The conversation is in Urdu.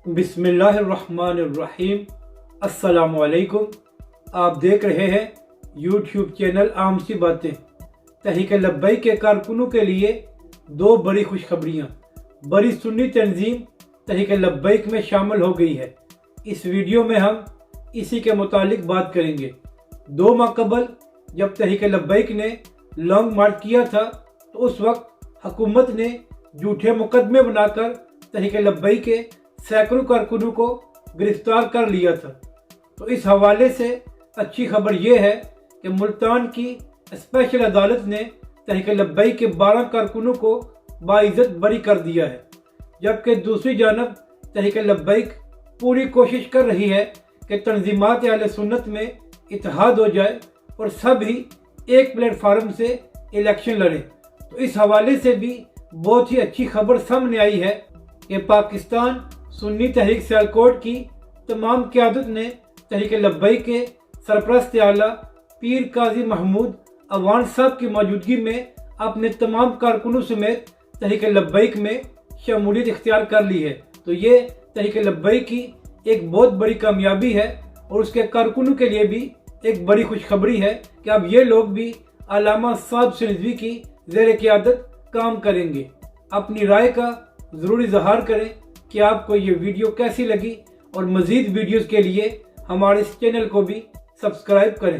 بسم اللہ الرحمن الرحیم۔ السلام علیکم۔ آپ دیکھ رہے ہیں یوٹیوب چینل عام سی باتیں۔ تحریک لبیک کے کارکنوں کے لیے دو بڑی خوشخبریاں۔ بڑی سنی تنظیم تحریک لبیک میں شامل ہو گئی ہے۔ اس ویڈیو میں ہم اسی کے متعلق بات کریں گے۔ 2 ماہ قبل جب تحریک لبیک نے لانگ مارچ کیا تھا تو اس وقت حکومت نے جھوٹے مقدمے بنا کر تحریک لبیک کے سینکڑوں کارکنوں کو گرفتار کر لیا تھا۔ تو اس حوالے سے اچھی خبر یہ ہے کہ ملتان کی اسپیشل عدالت نے تحریک لبیک کے 12 کارکنوں کو باعزت بری کر دیا ہے، جبکہ دوسری جانب تحریک لبیک پوری کوشش کر رہی ہے کہ تنظیمات اہل سنت میں اتحاد ہو جائے اور سب ہی ایک پلیٹ فارم سے الیکشن لڑیں۔ تو اس حوالے سے بھی بہت ہی اچھی خبر سامنے آئی ہے کہ پاکستان سنی تحریک سیالکوٹ کی تمام قیادت نے تحریک لبیک کے سرپرست اعلیٰ پیر قاضی محمود اوان صاحب کی موجودگی میں اپنے تمام کارکنوں سمیت تحریک لبیک میں شمولیت اختیار کر لی ہے۔ تو یہ تحریک لبیک کی ایک بہت بڑی کامیابی ہے اور اس کے کارکنوں کے لیے بھی ایک بڑی خوشخبری ہے کہ اب یہ لوگ بھی علامہ صاحب رضوی کی زیر قیادت کام کریں گے۔ اپنی رائے کا ضروری اظہار کریں کہ آپ کو یہ ویڈیو کیسی لگی، اور مزید ویڈیوز کے لیے ہمارے اس چینل کو بھی سبسکرائب کریں۔